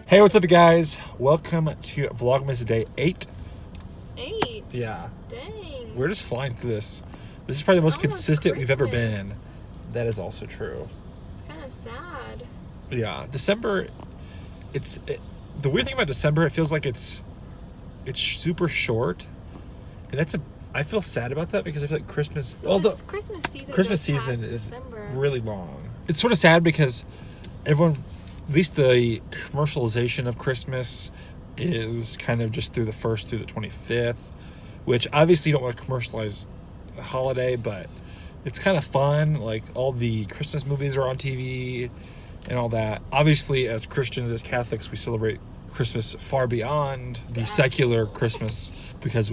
Hey, what's up, you guys? Welcome to Vlogmas Day 8. 8? Yeah. Dang. We're just flying through this. This is probably the most consistent we've ever been. Christmas. That is also true. It's kind of sad. Yeah, December. The weird thing about December, it feels like it's super short, and I feel sad about that because I feel like Christmas. Christmas season is December. really long. It's sort of sad because everyone, at least the commercialization of Christmas, is kind of just through the 1st through the 25th, which obviously you don't want to commercialize the holiday, but it's kind of fun. Like, all the Christmas movies are on TV and all that. Obviously, as Christians, as Catholics, we celebrate Christmas far beyond the secular Christmas, because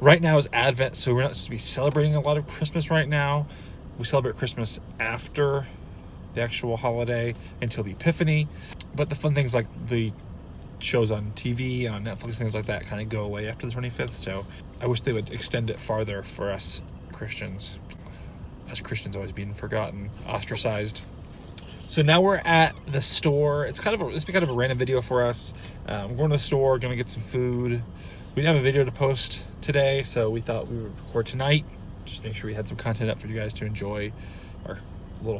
right now is Advent, so we're not supposed to be celebrating a lot of Christmas right now. We celebrate Christmas after the actual holiday until the Epiphany. But the fun things like the shows on TV, on Netflix, things like that kind of go away after the 25th. So I wish they would extend it farther for us Christians. Us Christians always being forgotten, ostracized. So now we're at the store. It's kind of a random video for us. We're going to the store, going to get some food. We didn't have a video to post today, so we thought we would record tonight. Just make sure we had some content up for you guys to enjoy our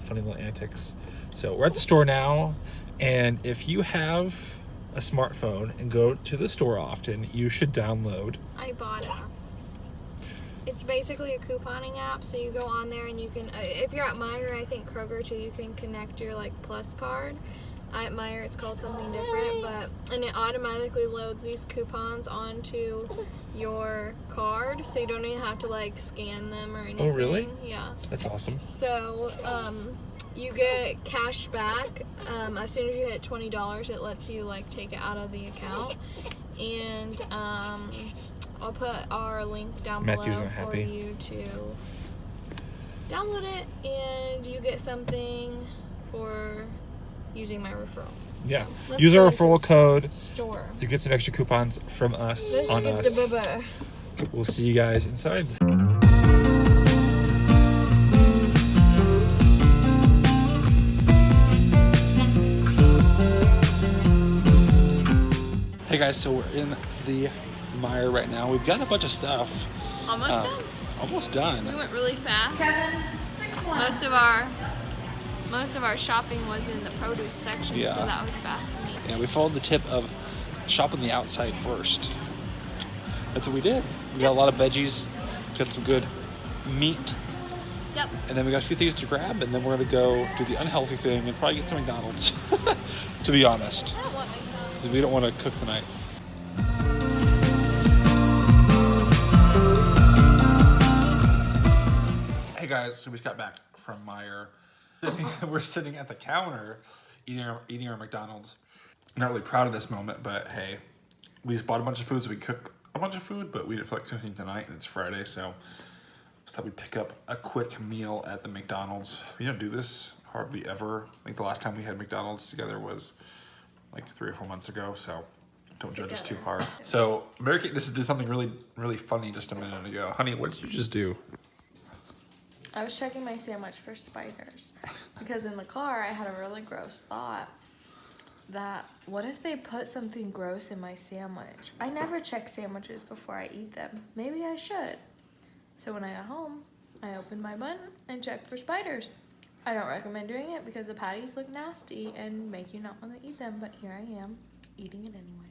funny little antics. So we're at the store now, and if you have a smartphone and go to the store often, you should download Ibotta. It's basically a couponing app, so you go on there and you can, if you're at Meijer, I think Kroger too, you can connect your Plus card. At Meijer it's called something different, and it automatically loads these coupons onto your card, so you don't even have to scan them or anything. Oh, really? Yeah. That's awesome. So you get cash back as soon as you hit $20. It lets you take it out of the account, and I'll put our link down below for you to download it, and you get something for using my referral. Yeah. So, use our referral code. Store. You get some extra coupons from us on us. We'll see you guys inside. Hey guys, so we're in the Meijer right now. We've got a bunch of stuff. Almost done? Almost done. We went really fast. Most of our shopping was in the produce section, so that was fast and easy. Yeah, we followed the tip of shop on the outside first. That's what we did. We got a lot of veggies, got some good meat. Yep. And then we got a few things to grab, and then we're gonna go do the unhealthy thing and probably get some McDonald's, to be honest. I don't want McDonald's. We don't want to cook tonight. Hey guys, so we just got back from Meijer. We're sitting at the counter eating our McDonald's. I'm not really proud of this moment, but hey, we just bought a bunch of food, so we cooked a bunch of food, but we didn't feel like cooking tonight, and it's Friday, so just thought we'd pick up a quick meal at the McDonald's. We don't do this hardly ever. I think the last time we had McDonald's together was 3 or 4 months ago, so don't judge us too hard. So Mary Kate just did something really, really funny just a minute ago. Honey, what did you just do? I was checking my sandwich for spiders because in the car I had a really gross thought that what if they put something gross in my sandwich? I never check sandwiches before I eat them. Maybe I should. So when I got home, I opened my bun and checked for spiders. I don't recommend doing it because the patties look nasty and make you not want to eat them, but here I am eating it anyway.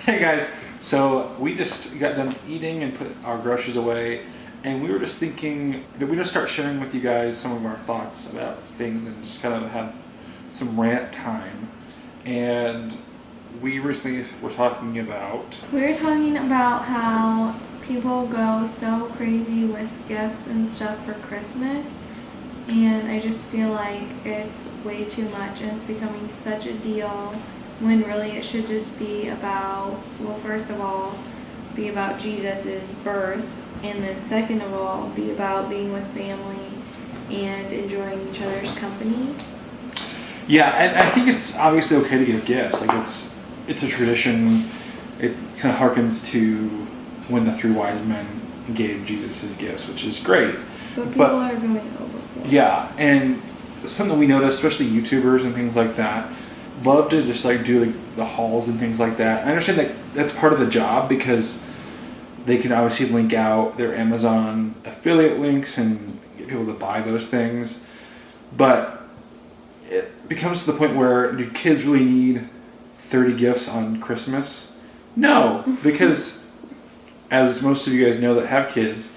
Hey guys, so we just got done eating and put our groceries away. And we were just thinking that we'd just start sharing with you guys some of our thoughts about things and just kind of have some rant time. And we recently were talking about how people go so crazy with gifts and stuff for Christmas. And I just feel like it's way too much and it's becoming such a deal when really it should just be about, well, first of all, be about Jesus' birth. And then second of all, be about being with family and enjoying each other's company. Yeah, and I think it's obviously okay to give gifts. It's a tradition. It kind of harkens to when the 3 wise men gave Jesus his gifts, which is great. But people are going overboard. Yeah, and something we notice, especially YouTubers and things like that, love to just like do the hauls and things like that. I understand that that's part of the job because they can obviously link out their Amazon affiliate links and get people to buy those things. But it becomes to the point where do kids really need 30 gifts on Christmas? No, because as most of you guys know that have kids,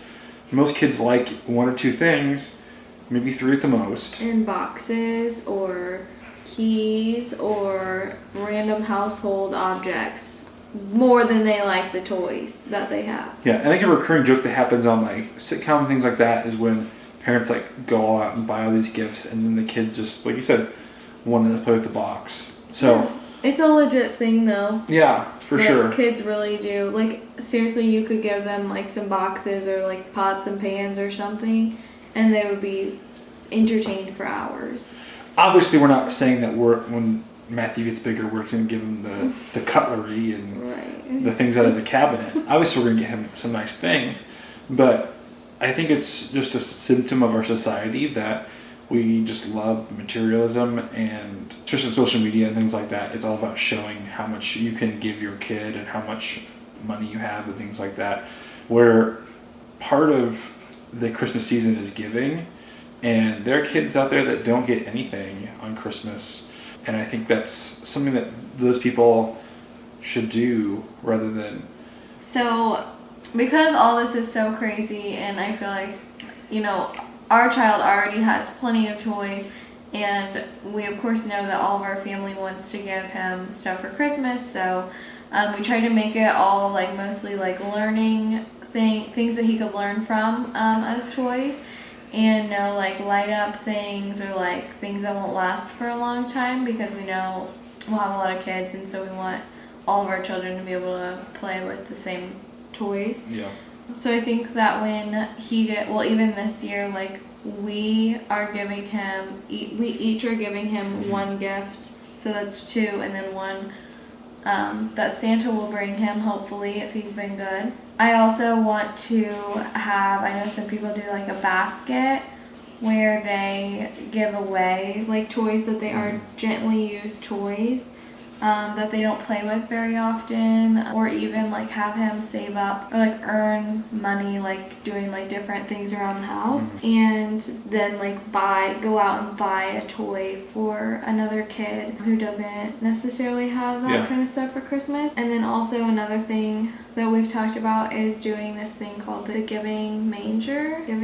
most kids like 1 or 2 things, maybe 3 at the most. In boxes or keys or random household objects more than they like the toys that they have. Yeah, and I think a recurring joke that happens on like sitcoms and things like that is when parents like go all out and buy all these gifts and then the kids just, like you said, wanted to play with the box. So yeah. It's a legit thing though. Yeah, for like, sure. Kids really do. Like seriously, you could give them like some boxes or like pots and pans or something and they would be entertained for hours. Obviously, we're not saying that when Matthew gets bigger, we're going to give him the cutlery and the things out of the cabinet. Obviously, we're going to get him some nice things, but I think it's just a symptom of our society that we just love materialism, and especially social media and things like that. It's all about showing how much you can give your kid and how much money you have and things like that, where part of the Christmas season is giving. And there are kids out there that don't get anything on Christmas. And I think that's something that those people should do rather than... So, because all this is so crazy and I feel like, you know, our child already has plenty of toys and we of course know that all of our family wants to give him stuff for Christmas. So, we try to make it all like mostly like learning things that he could learn from as toys. And no like light up things or like things that won't last for a long time because we know we'll have a lot of kids and so we want all of our children to be able to play with the same toys. Yeah. So I think that when even this year, like we are giving him, we each are giving him 1 gift, so that's 2, and then 1 that Santa will bring him, hopefully, if he's been good. I also want to have, I know some people do like a basket where they give away like toys that they are gently used toys that they don't play with very often, or even like have him save up or like earn money like doing like different things around the house and then like go out and buy a toy for another kid who doesn't necessarily have that kind of stuff for Christmas. And then also another thing that we've talked about is doing this thing called the giving manger. Let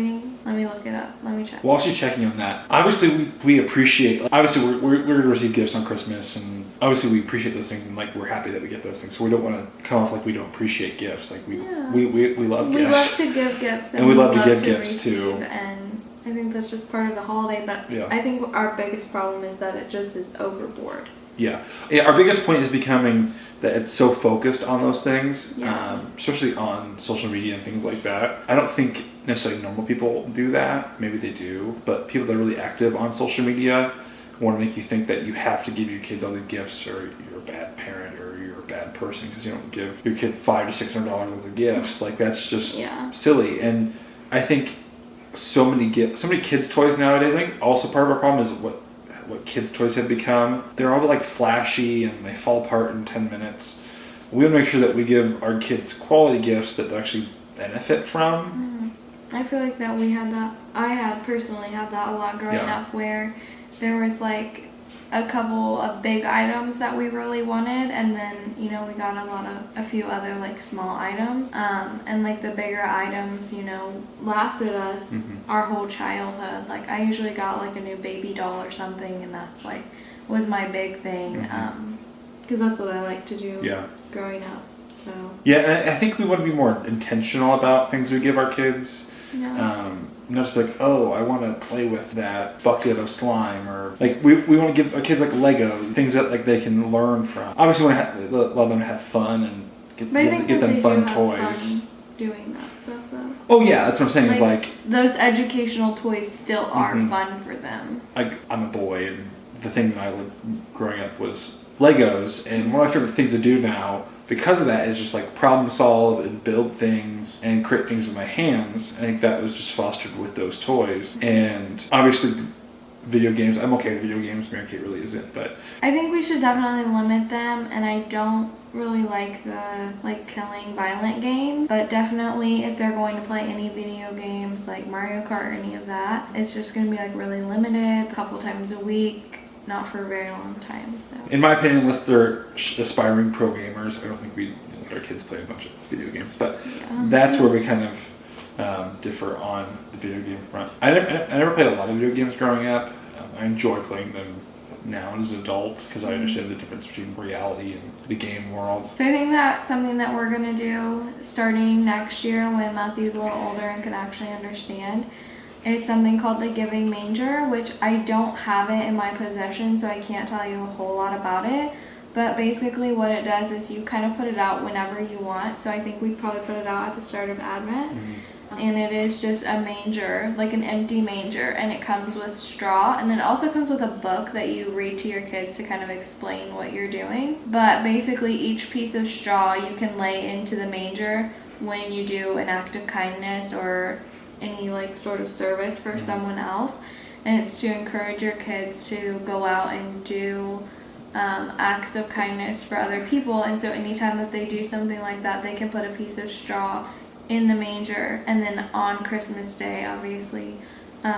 me look it up. Let me check. While she's checking on that, obviously we appreciate, obviously we're going to receive gifts on Christmas, and obviously we appreciate those things, and like we're happy that we get those things. So we don't want to come off like we don't appreciate gifts. Like we love gifts. We love to give gifts, and we love to give gifts too. And I think that's just part of the holiday. But I think our biggest problem is that it just is overboard. Yeah, our biggest point is becoming that it's so focused on those things, especially on social media and things like that. I don't think necessarily normal people do that. Maybe they do, but people that are really active on social media want to make you think that you have to give your kids all the gifts, or you're a bad parent, or you're a bad person because you don't give your kid $500 to $600 worth of gifts. Like that's just silly. And I think so many kids' toys nowadays. I think also part of our problem is what kids' toys have become. They're all like flashy and they fall apart in 10 minutes. We want to make sure that we give our kids quality gifts that they actually benefit from. I feel like that we had that. I personally had that a lot growing up, where there was like a couple of big items that we really wanted, and then we got a few other like small items, and like the bigger items lasted us our whole childhood. Like I usually got like a new baby doll or something, and that's like was my big thing, because that's what I like to do growing up. So and I think we want to be more intentional about things we give our kids. Not just like, oh, I want to play with that bucket of slime, or like we want to give our kids like Legos, things that like they can learn from. Obviously, we want to let them have fun and get them fun toys. Fun doing that stuff though. Oh yeah, that's what I'm saying. Is like those educational toys still are fun for them. Like I'm a boy, and the thing that I loved growing up was Legos, and one of my favorite things to do now, because of that, is just like problem solve and build things and create things with my hands. I think that was just fostered with those toys. And obviously video games. I'm okay with video games. Mary Kate really isn't, but I think we should definitely limit them, and I don't really like the killing violent game, but definitely if they're going to play any video games like Mario Kart or any of that, it's just going to be like really limited, a couple times a week, not for a very long time. So in my opinion, unless they're aspiring pro gamers, I don't think we let our kids play a bunch of video games. But that's where we kind of differ on the video game front. I never played a lot of video games growing up. I enjoy playing them now as an adult because I understand the difference between reality and the game world. So I think that's something that we're going to do starting next year when Matthew's a little older and can actually understand, is something called the Giving Manger, which I don't have it in my possession, so I can't tell you a whole lot about it. But basically what it does is you kind of put it out whenever you want. So I think we probably put it out at the start of Advent. And it is just a manger, like an empty manger, and it comes with straw, and then it also comes with a book that you read to your kids to kind of explain what you're doing. But basically each piece of straw you can lay into the manger when you do an act of kindness or any like sort of service for someone else, and it's to encourage your kids to go out and do acts of kindness for other people. And so anytime that they do something like that, they can put a piece of straw in the manger, and then on Christmas Day, obviously,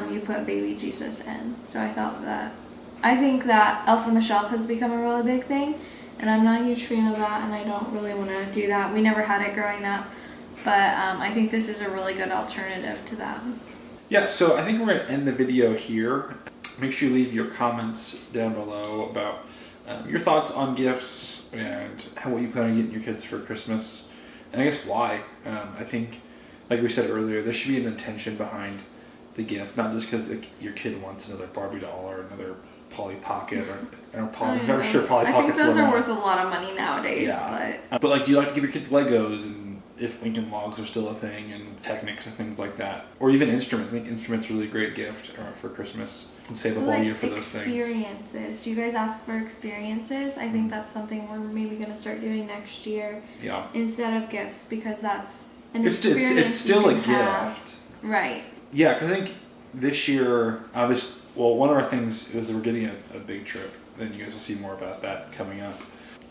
you put baby Jesus in. So I think that Elf on the Shelf has become a really big thing, and I'm not a huge fan of that, and I don't really want to do that. We never had it growing up, but I think this is a really good alternative to that. Yeah, so I think we're going to end the video here. Make sure you leave your comments down below about your thoughts on gifts and what you plan on getting your kids for Christmas. And I guess why. I think, like we said earlier, there should be an intention behind the gift, not just because your kid wants another Barbie doll or another Polly Pocket or I'm never sure Polly Pocket's. I think those are worth a lot of money nowadays. Yeah. But like, do you like to give your kids Legos, and if Lincoln Logs are still a thing, and Technics and things like that, or even instruments? I think instruments are a really great gift for Christmas. You can save up all year for those things. Experiences. Do you guys ask for experiences? I think that's something we're maybe going to start doing next year. Yeah. Instead of gifts, because that's an experience. It's still a gift. Right. Yeah, because I think this year, obviously, well, one of our things is that we're getting a big trip. Then you guys will see more about that coming up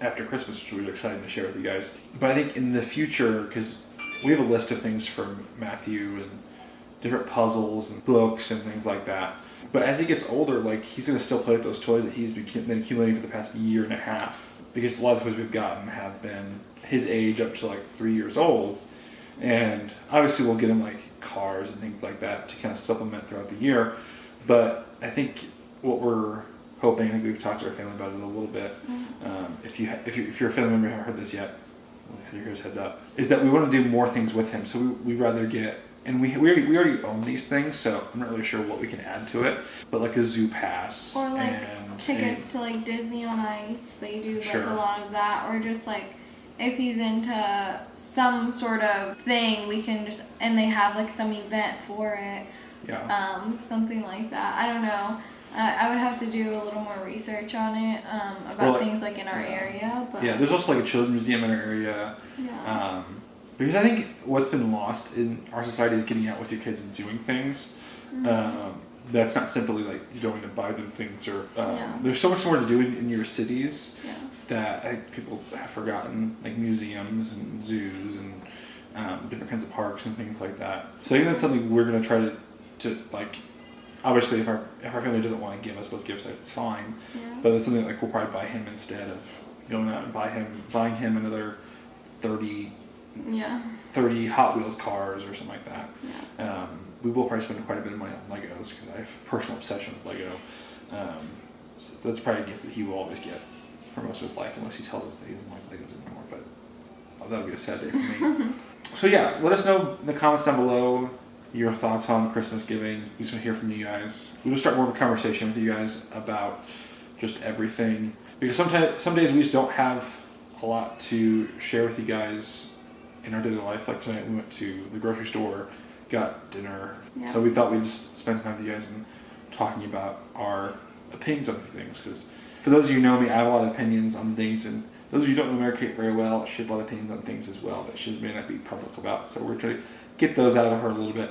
after Christmas, which we're really excited to share with you guys. But I think in the future, because we have a list of things for Matthew and different puzzles and books and things like that. But as he gets older, like, he's going to still play with those toys that he's been accumulating for the past year and a half. Because a lot of the toys we've gotten have been his age up to like 3 years old. And obviously we'll get him like cars and things like that to kind of supplement throughout the year. But I think what we're hoping, I think we've talked to our family about it a little bit. If you're a family member who haven't heard this yet, here's heads up, is that we want to do more things with him. So we rather get, and we already own these things, so I'm not really sure what we can add to it. But like a zoo pass, or like tickets to like Disney on Ice. They do like a lot of that, or just like if he's into some sort of thing, we can just, and they have like some event for it. Yeah. Something like that. I don't know. I would have to do a little more research on it about things like in our area. But yeah, there's also like a children's museum in our area. Yeah. Because I think what's been lost in our society is getting out with your kids and doing things. That's not simply like going to buy them things, or there's so much more to do in your cities that I think people have forgotten, like museums and zoos and different kinds of parks and things like that. So I think that's something we're going to try to like. Obviously, if our family doesn't want to give us those gifts, it's fine. Yeah. But it's something like we'll probably buy him instead of going out and buying him another 30 Hot Wheels cars or something like that. Yeah. We will probably spend quite a bit of money on Legos because I have a personal obsession with Lego. So that's probably a gift that he will always get for most of his life, unless he tells us that he doesn't like Legos anymore. But that'll be a sad day for me. So yeah, let us know in the comments down below your thoughts on Christmas giving. We just want to hear from you guys. We'll start more of a conversation with you guys about just everything, because some days we just don't have a lot to share with you guys in our daily life. Like tonight we went to the grocery store, got dinner, so we thought we'd just spend time with you guys and talking about our opinions on things, because for those of you who know me, I have a lot of opinions on things, and those of you who don't know Mary Kate very well, she has a lot of opinions on things as well that she may not be public about, so we're trying to get those out of her a little bit.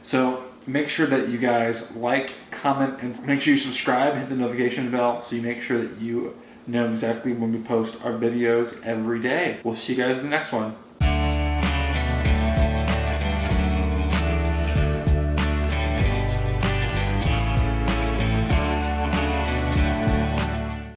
So Make sure that you guys like, comment, and make sure you subscribe, hit the notification bell so you make sure that you know exactly when we post our videos every day. We'll see you guys in the next one.